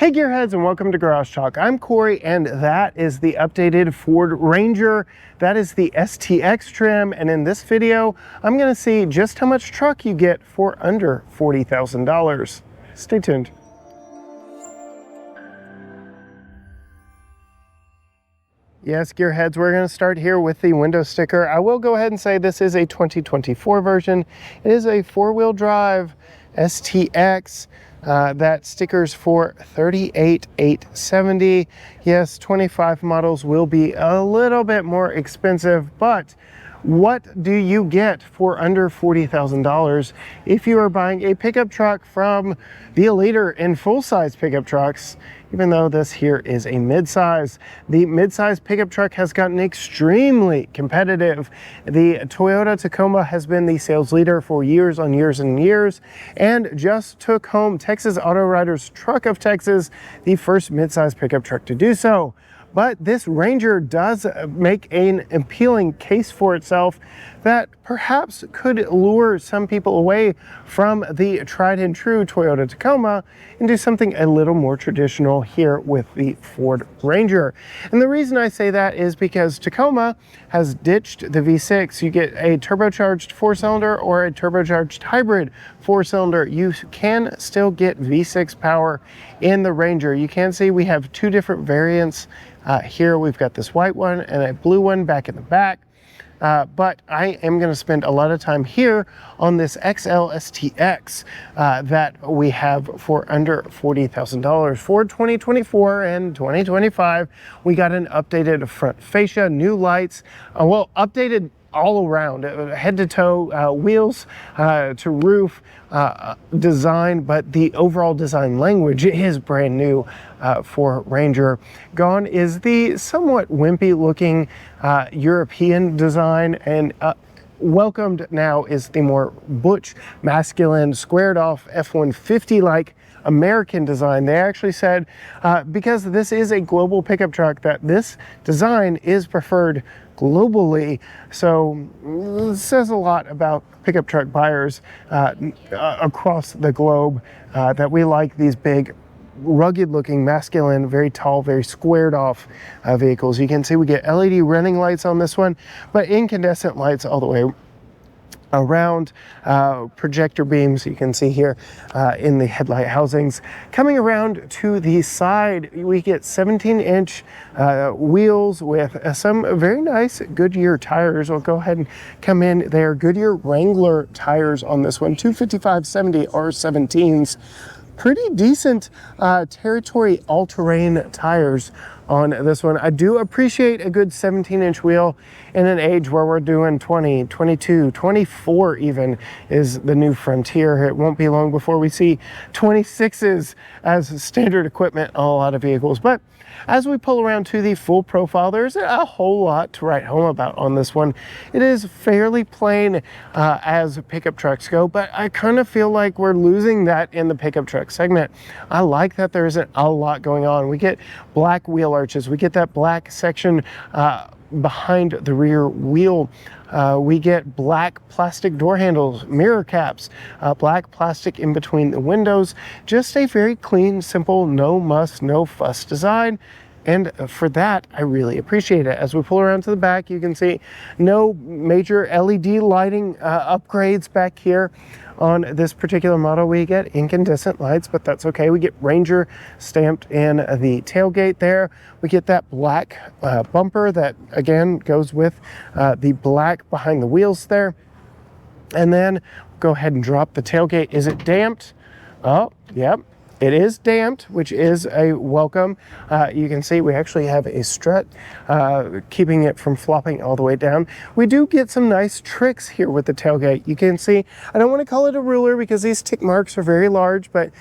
Hey Gearheads, and welcome to Garage Talk. I'm Cory, and that is the updated Ford Ranger. That is the STX trim, and in this video, I'm going to see just how much truck you get for under $40,000. Stay tuned. Yes, Gearheads, we're going to start here with the window sticker. I will go ahead and say this is a 2024 version. It is a four-wheel drive STX. That stickers for $38,870. Yes, 25 models will be a little bit more expensive, but what do you get for under $40,000 if you are buying a pickup truck from the leader in full-size pickup trucks? Even though this here is a midsize, the midsize pickup truck has gotten extremely competitive. The Toyota Tacoma has been the sales leader for years on years and years, and just took home Texas Auto Writers Truck of Texas, the first midsize pickup truck to do so. But this Ranger does make an appealing case for itself that perhaps could lure some people away from the tried and true Toyota Tacoma and do something a little more traditional here with the Ford Ranger. And the reason I say that is because Tacoma has ditched the V6. You get a turbocharged four-cylinder or a turbocharged hybrid four-cylinder. You can still get V6 power in the Ranger. You can see we have two different variants. Here we've got this white one and a blue one back in the back. But I am going to spend a lot of time here on this XL STX that we have for under $40,000. For 2024 and 2025, we got an updated front fascia, new lights, well, updated all around, head to toe, wheels to roof design, but the overall design language is brand new for Ranger. Gone is the somewhat wimpy looking European design, and welcomed now is the more butch, masculine, squared off F-150 like American design. They actually said because this is a global pickup truck that this design is preferred globally. So it says a lot about pickup truck buyers across the globe that we like these big, rugged looking, masculine, very tall, very squared off vehicles. You can see we get LED running lights on this one, but incandescent lights all the way around, projector beams you can see here in the headlight housings. Coming around to the side, we get 17-inch wheels with some very nice Goodyear tires. I'll go ahead and come in. They are Goodyear Wrangler tires on this one, 255/70 R17s. Pretty decent territory all-terrain tires on this one. I do appreciate a good 17-inch wheel in an age where we're doing 20, 22, 24 even is the new frontier. It won't be long before we see 26s as standard equipment on a lot of vehicles. But as we pull around to the full profile, there's a whole lot to write home about on this one. It is fairly plain as pickup trucks go, but I kind of feel like we're losing that in the pickup truck segment. I like that there isn't a lot going on. We get black wheel arches. We get that black section behind the rear wheel. We get black plastic door handles, mirror caps, black plastic in between the windows. Just a very clean, simple, no muss, no fuss design. And for that, I really appreciate it. As we pull around to the back, you can see no major LED lighting upgrades back here. On this particular model, we get incandescent lights, but that's okay. We get Ranger stamped in the tailgate there. We get that black bumper that, again, goes with the black behind the wheels there. And then go ahead and drop the tailgate. Is it damped? Oh, yep. It is damped, which is a welcome. You can see we actually have a strut keeping it from flopping all the way down. We do get some nice tricks here with the tailgate. You can see, I don't want to call it a ruler because these tick marks are very large, but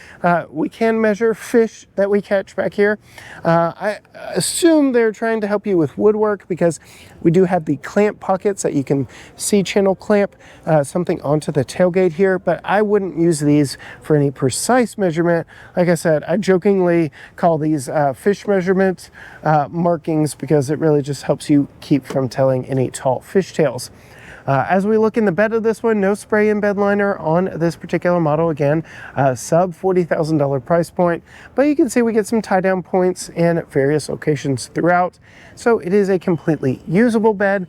we can measure fish that we catch back here. I assume they're trying to help you with woodwork because we do have the clamp pockets that you can see channel clamp something onto the tailgate here, but I wouldn't use these for any precise measurement. Like I said, I jokingly call these fish measurement markings because it really just helps you keep from telling any tall fish tails. As we look in the bed of this one, no spray-in bed liner on this particular model. Again, sub $40,000 price point, but you can see we get some tie-down points in various locations throughout. So it is a completely usable bed.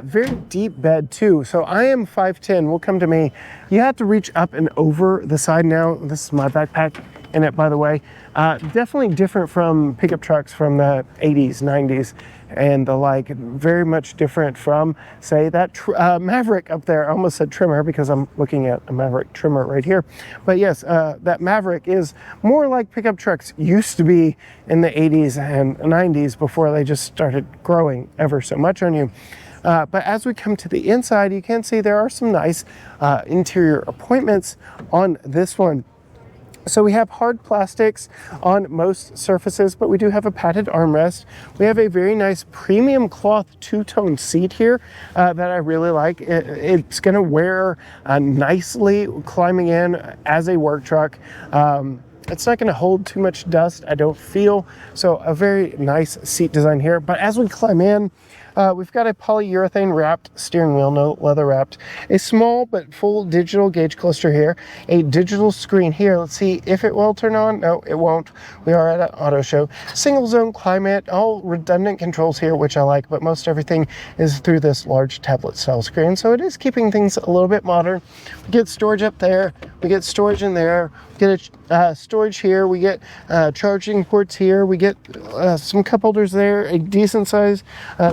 Very deep bed too. So I am 5'10", will come to me. You have to reach up and over the side now. This is my backpack in it, by the way. Definitely different from pickup trucks from the 80s, 90s, and the like. Very much different from, say, that Maverick up there. I almost said trimmer because I'm looking at a Maverick trimmer right here. But yes, that Maverick is more like pickup trucks used to be in the 80s and 90s before they just started growing ever so much on you. But as we come to the inside, you can see there are some nice interior appointments on this one. So we have hard plastics on most surfaces, but we do have a padded armrest. We have a very nice premium cloth two-tone seat here that I really like. It's going to wear nicely climbing in as a work truck. It's not going to hold too much dust, I don't feel. So a very nice seat design here. But as we climb in, we've got a polyurethane wrapped steering wheel, no leather wrapped, a small but full digital gauge cluster here, a digital screen here. Let's see if it will turn on. No, it won't. We are at an auto show. Single zone climate, all redundant controls here, which I like, but most everything is through this large tablet style screen. So it is keeping things a little bit modern. We get storage up there. We get storage in there. We get a storage here. We get charging ports here. We get some cup holders there, a decent size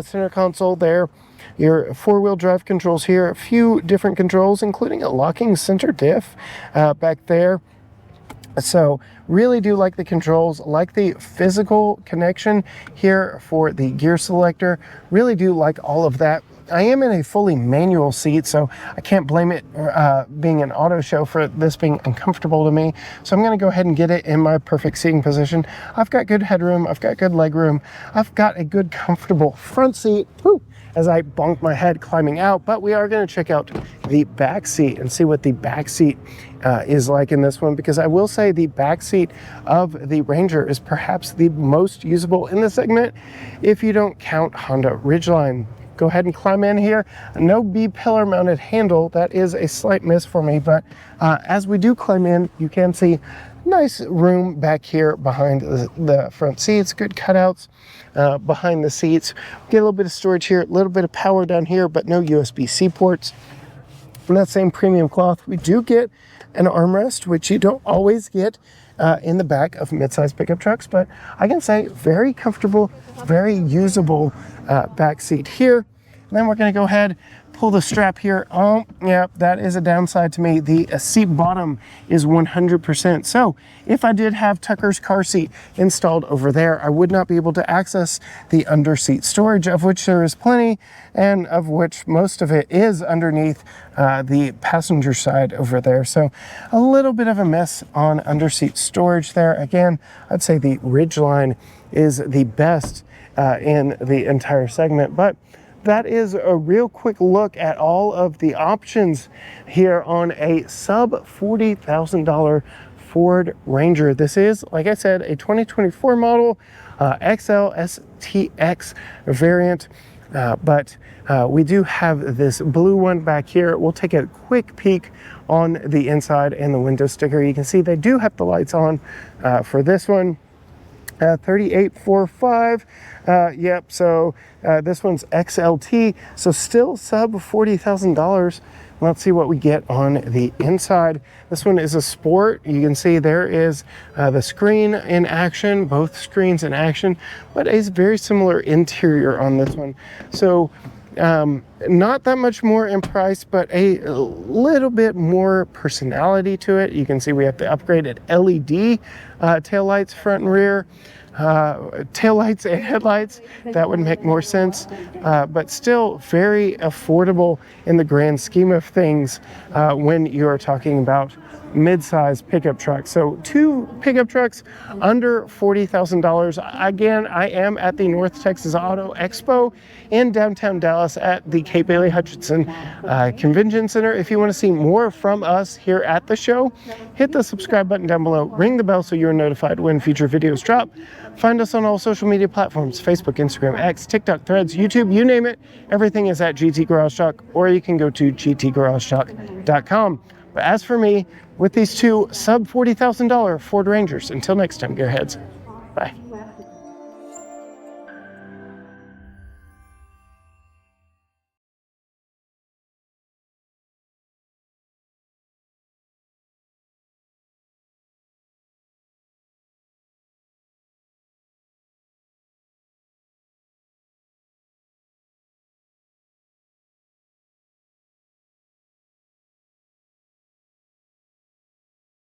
center console there, your four-wheel drive controls here, a few different controls, including a locking center diff back there. So really do like the controls, like the physical connection here for the gear selector. Really do like all of that. I am in a fully manual seat, so I can't blame it being an auto show for this being uncomfortable to me. So I'm going to go ahead and get it in my perfect seating position. I've got good headroom. I've got good leg room. I've got a good comfortable front seat. Whew, as I bonk my head climbing out, but we are going to check out the back seat and see what the back seat is like in this one, because I will say the back seat of the Ranger is perhaps the most usable in the segment if you don't count Honda Ridgeline. Go ahead and climb in here. No B-pillar mounted handle. That is a slight miss for me, but as we do climb in, you can see nice room back here behind the front seats. Good cutouts behind the seats. Get a little bit of storage here, a little bit of power down here, but no USB-C ports. From that same premium cloth, we do get an armrest, which you don't always get in the back of mid-size pickup trucks, but I can say very comfortable, very usable back seat here. And then we're going to go ahead, pull the strap here. Oh, yeah, that is a downside to me. The seat bottom is 100%. So if I did have Tucker's car seat installed over there, I would not be able to access the underseat storage, of which there is plenty, and of which most of it is underneath the passenger side over there. So a little bit of a mess on underseat storage there. Again, I'd say the Ridgeline is the best in the entire segment, but that is a real quick look at all of the options here on a sub $40,000 Ford Ranger. This is, like I said, a 2024 model XL STX variant, but we do have this blue one back here. We'll take a quick peek on the inside and the window sticker. You can see they do have the lights on for this one. 3845. Yep, so this one's XLT, so still sub $40,000. Let's see what we get on the inside. This one is a sport. You can see there is the screen in action, both screens in action, but a very similar interior on this one. So not that much more in price, but a little bit more personality to it. You can see we have the upgraded LED taillights front and rear, taillights and headlights. That would make more sense, but still very affordable in the grand scheme of things when you're talking about mid-size pickup trucks. So two pickup trucks under $40,000. Again, I am at the North Texas Auto Expo in downtown Dallas at the Kate Bailey Hutchinson Convention Center. If you want to see more from us here at the show, hit the subscribe button down below, ring the bell so you're notified when future videos drop. Find us on all social media platforms: Facebook, Instagram, X, TikTok, Threads, YouTube, you name it. Everything is at GT Garage Talk, or you can go to gtgaragetalk.com. But as for me, with these two sub $40,000 Ford Rangers, until next time, gearheads, bye.